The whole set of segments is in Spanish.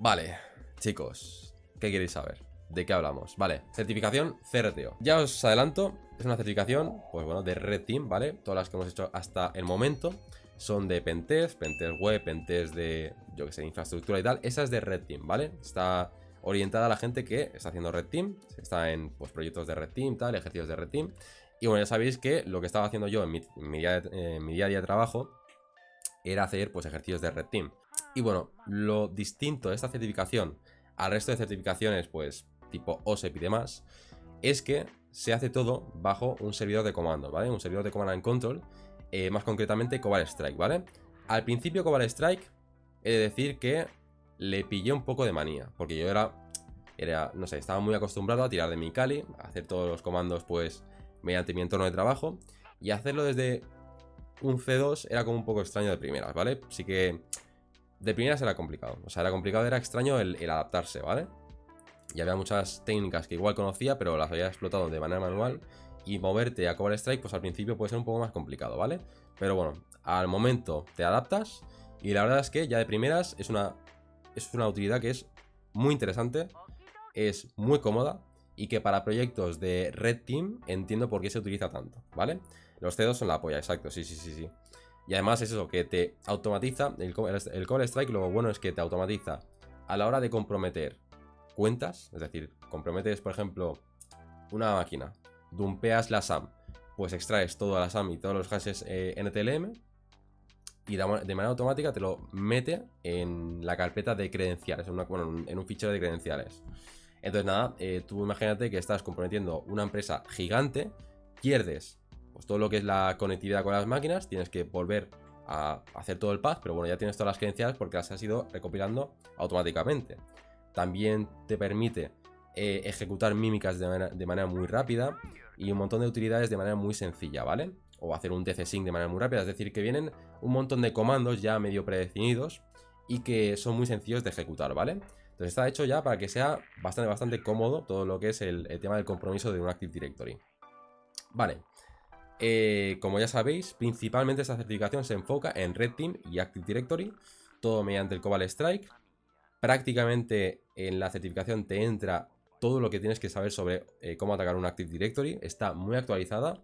Vale, chicos, ¿qué queréis saber? ¿De qué hablamos? Vale, certificación CRTO. Ya os adelanto, es una certificación, pues bueno, de Red Team, ¿vale? Todas las que hemos hecho hasta el momento son de Pentest, Pentest web, Pentest de, yo que sé, infraestructura y tal. Esa es de Red Team, ¿vale? Está orientada a la gente que está haciendo Red Team, está en pues, proyectos de Red Team, tal, ejercicios de Red Team. Y bueno, ya sabéis que lo que estaba haciendo yo en mi día a día de trabajo era hacer pues ejercicios de Red Team. Y bueno, lo distinto de esta certificación al resto de certificaciones, pues tipo OSEP y demás, es que se hace todo bajo un servidor de comandos, ¿vale? Un servidor de command and control, más concretamente Cobalt Strike, ¿vale? Al principio Cobalt Strike, he de decir que le pillé un poco de manía, porque yo no sé, estaba muy acostumbrado a tirar de mi Kali, a hacer todos los comandos pues mediante mi entorno de trabajo, y hacerlo desde un C2 era como un poco extraño de primeras, ¿vale? Sí que de primeras era complicado. O sea, era complicado, era extraño el adaptarse, ¿vale? Y había muchas técnicas que igual conocía, pero las había explotado de manera manual. Y moverte a Cobalt Strike, pues al principio puede ser un poco más complicado, ¿vale? Pero bueno, al momento te adaptas. Y la verdad es que ya de primeras es una utilidad que es muy interesante, es muy cómoda. Y que para proyectos de Red Team entiendo por qué se utiliza tanto, ¿vale? Los C2 son la polla, exacto, sí. Y además es eso, que te automatiza, el Cobalt Strike lo bueno es que te automatiza a la hora de comprometer cuentas, es decir, comprometes por ejemplo una máquina, dumpeas la SAM, pues extraes toda la SAM y todos los hashes NTLM y de manera automática te lo mete en la carpeta de credenciales, en un fichero de credenciales. Entonces nada, tú imagínate que estás comprometiendo una empresa gigante, pierdes pues todo lo que es la conectividad con las máquinas, tienes que volver a hacer todo el path, pero bueno, ya tienes todas las credenciales porque las has ido recopilando automáticamente. También te permite ejecutar mímicas de manera muy rápida y un montón de utilidades de manera muy sencilla, ¿vale? O hacer un DC sync de manera muy rápida, es decir, que vienen un montón de comandos ya medio predefinidos y que son muy sencillos de ejecutar, ¿vale? Entonces está hecho ya para que sea bastante cómodo todo lo que es el tema del compromiso de un Active Directory. Vale, como ya sabéis, principalmente esta certificación se enfoca en Red Team y Active Directory, todo mediante el Cobalt Strike. Prácticamente en la certificación te entra todo lo que tienes que saber sobre cómo atacar un Active Directory. Está muy actualizada.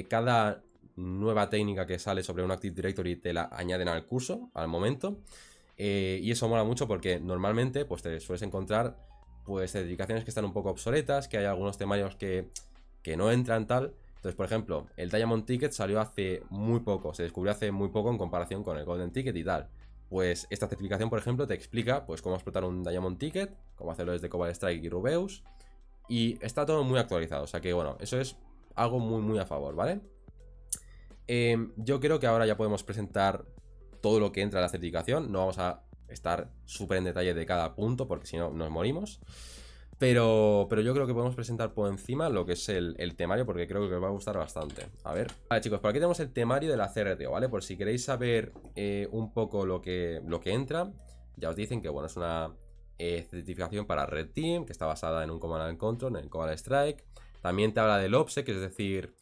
Cada nueva técnica que sale sobre un Active Directory te la añaden al curso, al momento. Y eso mola mucho porque normalmente pues te sueles encontrar pues certificaciones que están un poco obsoletas, que hay algunos temarios que no entran tal. Entonces, por ejemplo, el Diamond Ticket salió hace muy poco, se descubrió hace muy poco en comparación con el Golden Ticket y tal. Pues esta certificación, por ejemplo, te explica pues cómo explotar un Diamond Ticket, cómo hacerlo desde Cobalt Strike y Rubeus. Y está todo muy actualizado, o sea que bueno, eso es algo muy a favor, ¿vale? Yo creo que ahora ya podemos presentar todo lo que entra en la certificación. No vamos a estar súper en detalle de cada punto porque si no nos morimos. Pero yo creo que podemos presentar por encima lo que es el temario porque creo que os va a gustar bastante. A ver. Vale, chicos, por aquí tenemos el temario de la CRTO, ¿vale? Por si queréis saber un poco lo que entra. Ya os dicen que, bueno, es una certificación para Red Team, que está basada en un Command and Control, en Cobalt Strike. También te habla del OPSEC, es decir,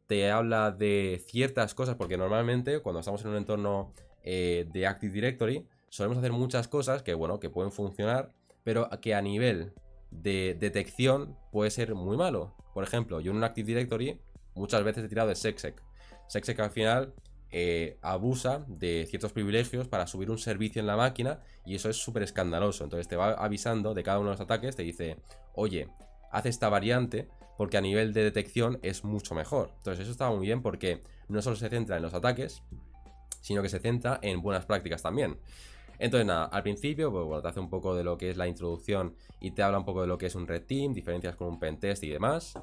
te habla de ciertas cosas, porque normalmente cuando estamos en un entorno de Active Directory, solemos hacer muchas cosas que, bueno, que pueden funcionar, pero que a nivel de detección puede ser muy malo. Por ejemplo, yo en un Active Directory muchas veces he tirado de SecSec. SecSec al final abusa de ciertos privilegios para subir un servicio en la máquina y eso es súper escandaloso. Entonces te va avisando de cada uno de los ataques, te dice, oye, haz esta variante porque a nivel de detección es mucho mejor. Entonces eso está muy bien porque no solo se centra en los ataques, sino que se centra en buenas prácticas también. Entonces nada, al principio pues, bueno, te hace un poco de lo que es la introducción y te habla un poco de lo que es un Red Team, diferencias con un Pentest y demás.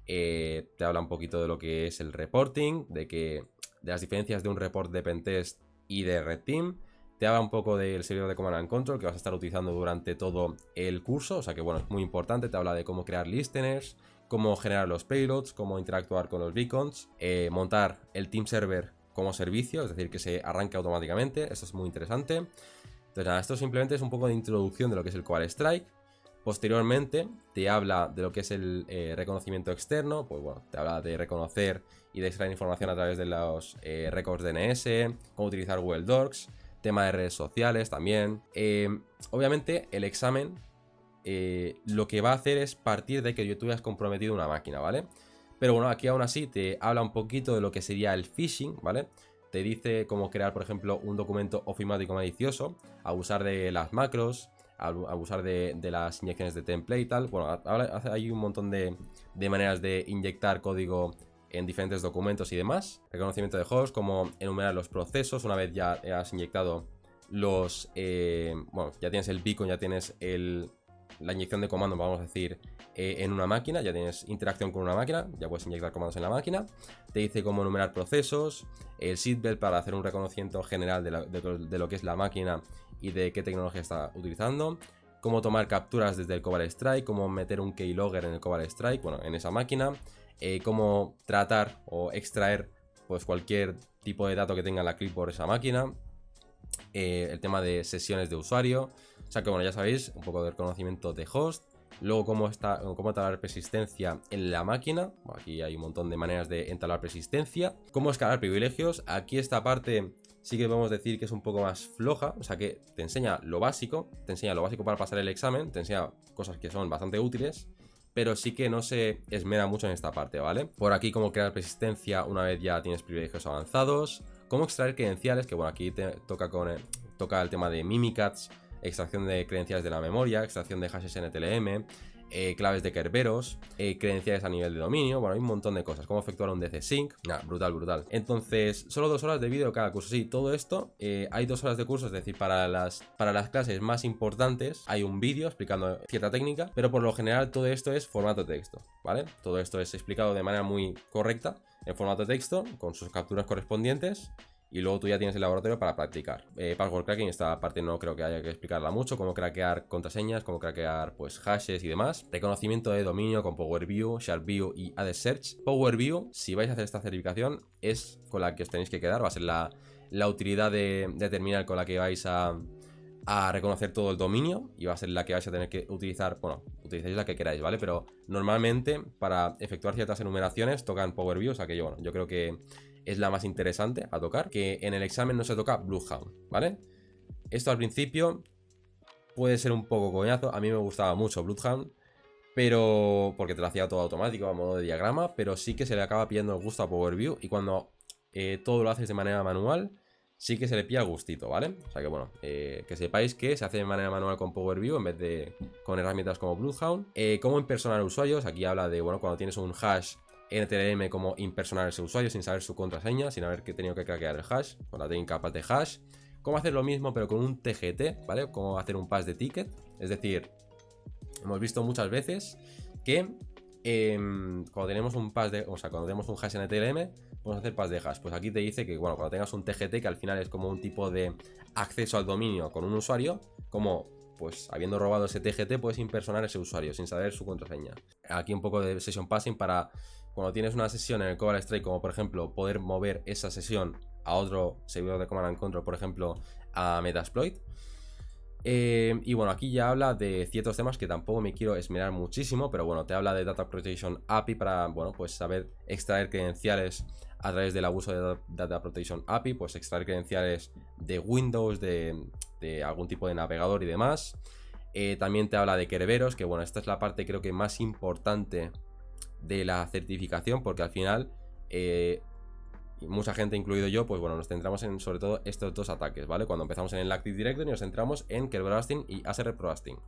Te habla un poquito de lo que es el reporting, de las diferencias de un report de Pentest y de Red Team. Te habla un poco del servidor de Command and Control que vas a estar utilizando durante todo el curso, o sea que bueno, es muy importante. Te habla de cómo crear listeners, cómo generar los payloads, cómo interactuar con los beacons, montar el team server como servicio, es decir, que se arranque automáticamente. Esto es muy interesante. Entonces nada, esto simplemente es un poco de introducción de lo que es el Cobalt Strike. Posteriormente te habla de lo que es el reconocimiento externo, pues bueno, te habla de reconocer y de extraer información a través de los records DNS, cómo utilizar Google Docs. tema de redes sociales también. Obviamente el examen lo que va a hacer es partir de que tú hayas comprometido una máquina, ¿vale? Pero bueno, aquí aún así te habla un poquito de lo que sería el phishing, ¿vale? Te dice cómo crear, por ejemplo, un documento ofimático malicioso, abusar de las macros, abusar de las inyecciones de template y tal. Bueno, ahora hay un montón de maneras de inyectar código en diferentes documentos y demás. Reconocimiento de host, como enumerar los procesos una vez ya has inyectado los... bueno, ya tienes el beacon, ya tienes la inyección de comandos, vamos a decir, en una máquina, ya tienes interacción con una máquina, ya puedes inyectar comandos en la máquina. Te dice cómo enumerar procesos, el seatbelt para hacer un reconocimiento general de lo que es la máquina y de qué tecnología está utilizando, cómo tomar capturas desde el Cobalt Strike, cómo meter un keylogger en el Cobalt Strike, bueno, en esa máquina, cómo tratar o extraer pues cualquier tipo de dato que tenga la clipboard esa máquina, el tema de sesiones de usuario. O sea que bueno, ya sabéis, un poco de reconocimiento de host. Luego cómo entablar persistencia en la máquina. Bueno, aquí hay un montón de maneras de entablar persistencia. Cómo escalar privilegios. Aquí esta parte sí que podemos decir que es un poco más floja. O sea que te enseña lo básico. Te enseña lo básico para pasar el examen. Te enseña cosas que son bastante útiles, pero sí que no se esmera mucho en esta parte, ¿vale? Por aquí cómo crear persistencia una vez ya tienes privilegios avanzados. Cómo extraer credenciales, que bueno, aquí te toca el tema de Mimikatz, extracción de credenciales de la memoria, extracción de hashes NTLM, claves de Kerberos, credenciales a nivel de dominio. Bueno, hay un montón de cosas. Cómo efectuar un DC Sync. Nah, brutal, brutal. Entonces, solo 2 horas de vídeo cada curso. Sí, todo esto, hay 2 horas de curso, es decir, para las clases más importantes hay un vídeo explicando cierta técnica, pero por lo general todo esto es formato texto, ¿vale? Todo esto es explicado de manera muy correcta en formato texto, con sus capturas correspondientes. Y luego tú ya tienes el laboratorio para practicar. Password cracking, esta parte no creo que haya que explicarla mucho. Cómo craquear contraseñas, cómo craquear pues hashes y demás. Reconocimiento de dominio con Power View, SharpView y Added Search. Power View, si vais a hacer esta certificación, es con la que os tenéis que quedar. Va a ser la utilidad de terminal con la que vais a reconocer todo el dominio. Y va a ser la que vais a tener que utilizar. Bueno, utilicéis la que queráis, ¿vale? Pero normalmente para efectuar ciertas enumeraciones tocan Power View. O sea que yo creo que es la más interesante a tocar, que en el examen no se toca Bloodhound, ¿vale? Esto al principio puede ser un poco coñazo. A mí me gustaba mucho Bloodhound, pero porque te lo hacía todo automático a modo de diagrama, pero sí que se le acaba pillando el gusto a Power View, y cuando todo lo haces de manera manual, sí que se le pilla el gustito, ¿vale? O sea que bueno, que sepáis que se hace de manera manual con Power View en vez de con herramientas como Bloodhound. Cómo impersonar usuarios. Aquí habla de, bueno, cuando tienes un hash NTLM, como impersonar ese usuario sin saber su contraseña, sin haber tenido que craquear el hash, con la técnica pass de hash. Cómo hacer lo mismo pero con un TGT, ¿vale? Cómo hacer un pass de ticket. Es decir, hemos visto muchas veces que cuando tenemos un pass de, o sea, cuando tenemos un hash NTLM, podemos hacer pass de hash. Pues aquí te dice que, bueno, cuando tengas un TGT, que al final es como un tipo de acceso al dominio con un usuario, como pues habiendo robado ese TGT puedes impersonar ese usuario sin saber su contraseña. Aquí un poco de session passing para cuando tienes una sesión en el Cobalt Strike, como por ejemplo poder mover esa sesión a otro servidor de Command and Control, por ejemplo a Metasploit. Y bueno, aquí ya habla de ciertos temas que tampoco me quiero esmerar muchísimo, pero bueno, te habla de Data Protection API para, bueno, pues saber extraer credenciales a través del abuso de Data Protection API, pues extraer credenciales de Windows, de algún tipo de navegador y demás. También te habla de Kerberos, que bueno, esta es la parte creo que más importante de la certificación, porque al final mucha gente, incluido yo, pues bueno, nos centramos en sobre todo estos 2 ataques, ¿vale? Cuando empezamos en el Active Directory nos centramos en Kerberoasting y ASR Proasting.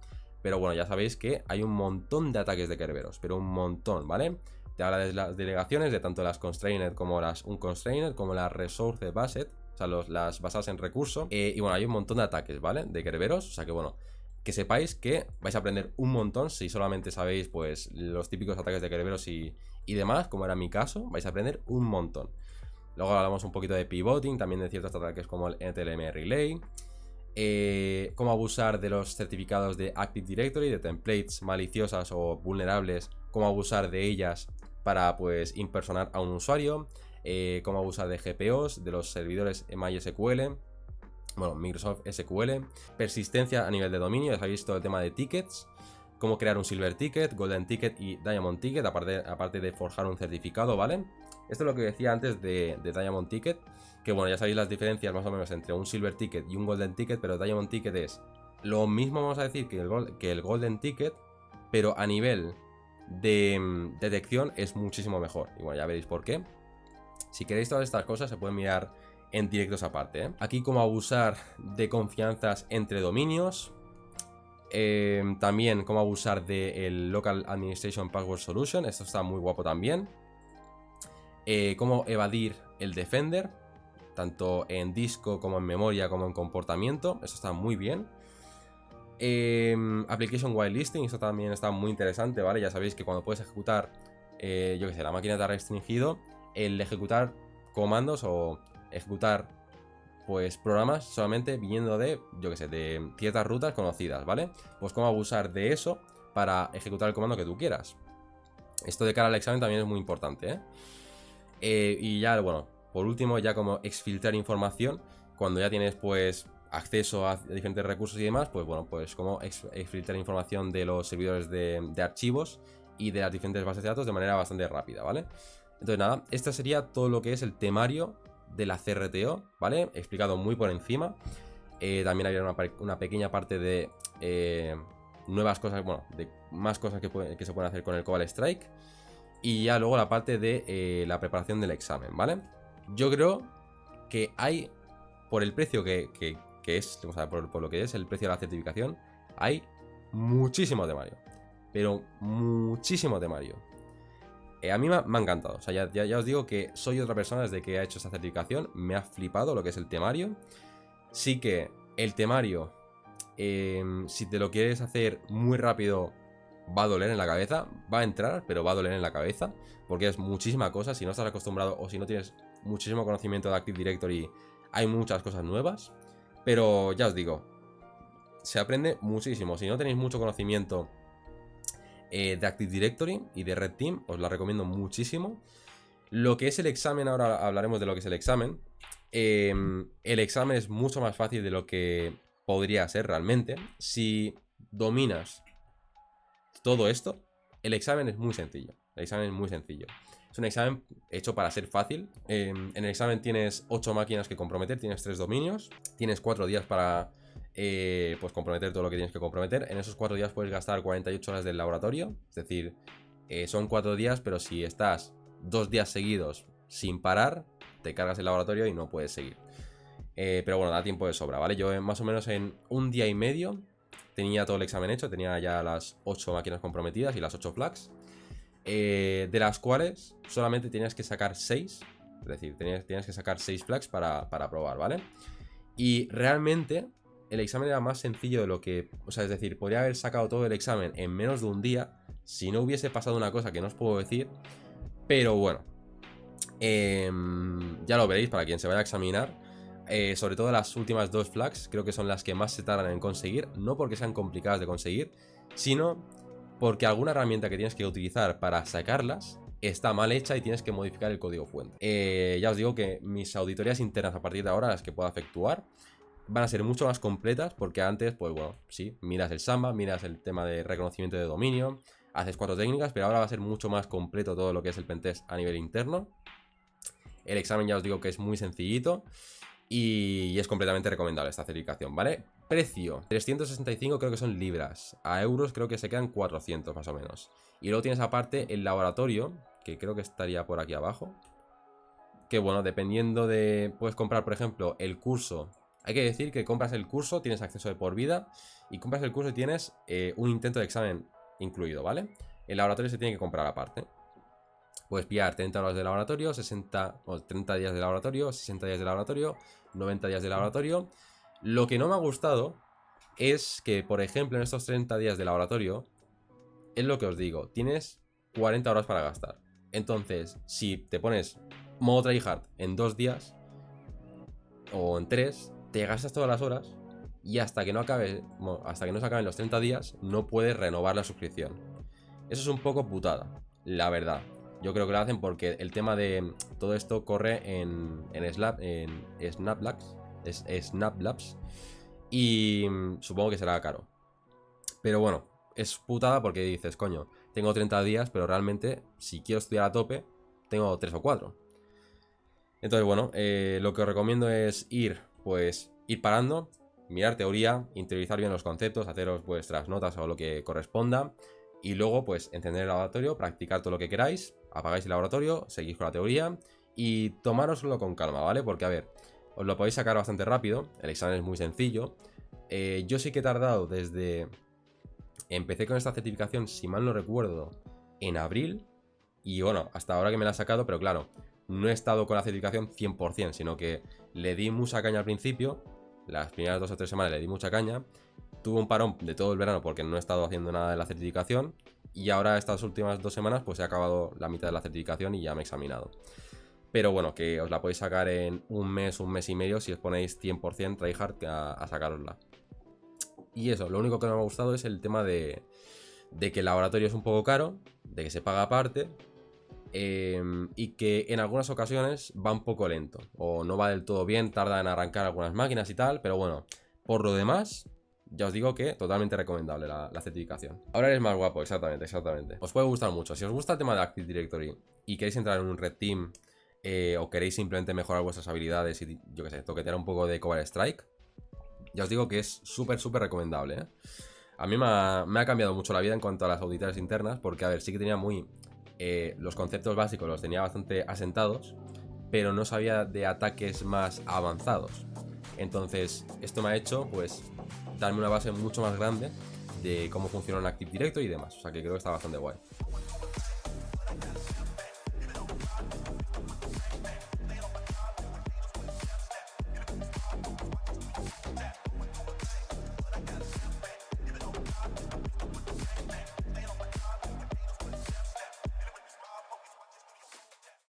Pero bueno, ya sabéis que hay un montón de ataques de Kerberos, pero un montón, ¿vale? Te habla de las delegaciones, de tanto las Constrained como las Unconstrained, como las Resource Based, o sea, las basadas en recurso. Y bueno, hay un montón de ataques, ¿vale? De Kerberos, o sea que bueno, que sepáis que vais a aprender un montón si solamente sabéis pues los típicos ataques de Kerberos y demás, como era mi caso, vais a aprender un montón. Luego hablamos un poquito de pivoting, también de ciertos ataques como el NTLM Relay, cómo abusar de los certificados de Active Directory, de templates maliciosas o vulnerables, cómo abusar de ellas para pues impersonar a un usuario, cómo abusar de GPOs, de los servidores MySQL, bueno, Microsoft SQL, persistencia a nivel de dominio, ya habéis visto el tema de tickets, cómo crear un Silver Ticket, Golden Ticket y Diamond Ticket, aparte de forjar un certificado, ¿vale? Esto es lo que decía antes de Diamond Ticket, que bueno, ya sabéis las diferencias más o menos entre un Silver Ticket y un Golden Ticket, pero Diamond Ticket es lo mismo, vamos a decir, que el Golden Ticket, pero a nivel de detección es muchísimo mejor. Y bueno, ya veréis por qué. Si queréis todas estas cosas se pueden mirar en directos aparte, ¿eh? Aquí cómo abusar de confianzas entre dominios. También cómo abusar del Local Administration Password Solution. Esto está muy guapo también. Cómo evadir el Defender, tanto en disco como en memoria como en comportamiento. Esto está muy bien. Application Whitelisting, esto también está muy interesante, ¿vale? Ya sabéis que cuando puedes ejecutar, yo que sé, la máquina te ha restringido el ejecutar comandos o ejecutar, pues, programas solamente viniendo de, yo que sé, de ciertas rutas conocidas, ¿vale? Pues cómo abusar de eso para ejecutar el comando que tú quieras. Esto de cara al examen también es muy importante, ¿eh? Y ya, bueno, por último, ya como exfiltrar información, cuando ya tienes, pues, acceso a diferentes recursos y demás, pues bueno, pues como exfiltrar información de los servidores de archivos y de las diferentes bases de datos de manera bastante rápida, ¿vale? Entonces nada, este sería todo lo que es el temario de la CRTO, ¿vale? Explicado muy por encima. También había una pequeña parte de nuevas cosas, bueno, de más cosas que se pueden hacer con el Cobalt Strike. Y ya luego la parte de la preparación del examen, ¿vale? Yo creo que hay, por el precio que es, o sea, por lo que es el precio de la certificación, hay muchísimo temario. Pero muchísimo temario. A mí me ha encantado. O sea, ya os digo que soy otra persona desde que he hecho esta certificación. Me ha flipado lo que es el temario. Sí que el temario, si te lo quieres hacer muy rápido, va a doler en la cabeza. Va a entrar, pero va a doler en la cabeza. Porque es muchísima cosa. Si no estás acostumbrado o si no tienes muchísimo conocimiento de Active Directory, hay muchas cosas nuevas. Pero ya os digo, se aprende muchísimo. Si no tenéis mucho conocimiento de Active Directory y de Red Team, os la recomiendo muchísimo. Lo que es el examen, ahora hablaremos de lo que es el examen. El examen es mucho más fácil de lo que podría ser realmente. Si dominas todo esto, el examen es muy sencillo. El examen es muy sencillo. Es un examen hecho para ser fácil. En el examen tienes 8 máquinas que comprometer, tienes 3 dominios, tienes 4 días para pues comprometer todo lo que tienes que comprometer. En esos 4 días puedes gastar 48 horas del laboratorio. Es decir, son 4 días, pero si estás 2 días seguidos sin parar, te cargas el laboratorio y no puedes seguir. Pero bueno, da tiempo de sobra, ¿vale? Yo más o menos en un día y medio tenía todo el examen hecho, tenía ya las 8 máquinas comprometidas y las 8 flags. De las cuales solamente tenías que sacar 6. Es decir, tenías que sacar 6 flags para probar, ¿vale? Y realmente el examen era más sencillo de lo que... O sea, es decir, podría haber sacado todo el examen en menos de un día si no hubiese pasado una cosa que no os puedo decir. Pero bueno, ya lo veréis para quien se vaya a examinar. Sobre todo las últimas 2 flags creo que son las que más se tardan en conseguir. No porque sean complicadas de conseguir, sino porque alguna herramienta que tienes que utilizar para sacarlas está mal hecha y tienes que modificar el código fuente. Ya os digo que mis auditorías internas a partir de ahora, las que pueda efectuar, van a ser mucho más completas porque antes, pues bueno, sí, miras el Samba, miras el tema de reconocimiento de dominio, haces 4 técnicas, pero ahora va a ser mucho más completo todo lo que es el pentest a nivel interno. El examen ya os digo que es muy sencillito y es completamente recomendable esta certificación, ¿vale? Precio, 365 creo que son libras. A euros creo que se quedan 400 más o menos. Y luego tienes aparte el laboratorio, que creo que estaría por aquí abajo. Que bueno, dependiendo de... Puedes comprar, por ejemplo, el curso. Hay que decir que compras el curso, tienes acceso de por vida. Y compras el curso y tienes un intento de examen incluido, ¿vale? El laboratorio se tiene que comprar aparte. Puedes pillar 30 horas de laboratorio, 30 días de laboratorio, 60 días de laboratorio, 90 días de laboratorio. Lo que no me ha gustado es que, por ejemplo, en estos 30 días de laboratorio, es lo que os digo, tienes 40 horas para gastar. Entonces, si te pones modo tryhard en 2 días o en 3, te gastas todas las horas y hasta que no se acaben los 30 días, no puedes renovar la suscripción. Eso es un poco putada, la verdad. Yo creo que lo hacen porque el tema de todo esto corre en Snaplabs. Y supongo que será caro. Pero bueno, es putada porque dices, coño, tengo 30 días, pero realmente si quiero estudiar a tope, tengo 3 o 4. Entonces, bueno, lo que os recomiendo es ir parando, mirar teoría, interiorizar bien los conceptos, haceros vuestras notas o lo que corresponda. Y luego, pues, encender el laboratorio, practicar todo lo que queráis, apagáis el laboratorio, seguís con la teoría y tomároslo con calma, ¿vale? Porque, a ver, os lo podéis sacar bastante rápido, el examen es muy sencillo. Yo sí que he tardado desde... Empecé con esta certificación, si mal no recuerdo, en abril. Y bueno, hasta ahora que me la he sacado, pero claro, no he estado con la certificación 100%, sino que le di mucha caña al principio. Las primeras 2 o 3 semanas le di mucha caña. Tuve un parón de todo el verano porque no he estado haciendo nada de la certificación. Y ahora estas últimas 2 semanas pues he acabado la mitad de la certificación y ya me he examinado. Pero bueno, que os la podéis sacar en un mes y medio si os ponéis 100% tryhard a sacarosla. Y eso, lo único que no me ha gustado es el tema de que el laboratorio es un poco caro, de que se paga aparte. Y que en algunas ocasiones va un poco lento o no va del todo bien, tarda en arrancar algunas máquinas y tal, pero bueno, por lo demás, ya os digo que totalmente recomendable la certificación. Ahora eres más guapo, exactamente, exactamente. Os puede gustar mucho. Si os gusta el tema de Active Directory y queréis entrar en un Red Team o queréis simplemente mejorar vuestras habilidades y yo que sé, toquetear un poco de Cover Strike, ya os digo que es súper, súper recomendable, ¿eh? A mí me ha cambiado mucho la vida en cuanto a las auditorías internas, porque a ver, sí que tenía los conceptos básicos los tenía bastante asentados, pero no sabía de ataques más avanzados. Entonces, esto me ha hecho, pues, darme una base mucho más grande de cómo funciona un Active Directory y demás. O sea que creo que está bastante guay.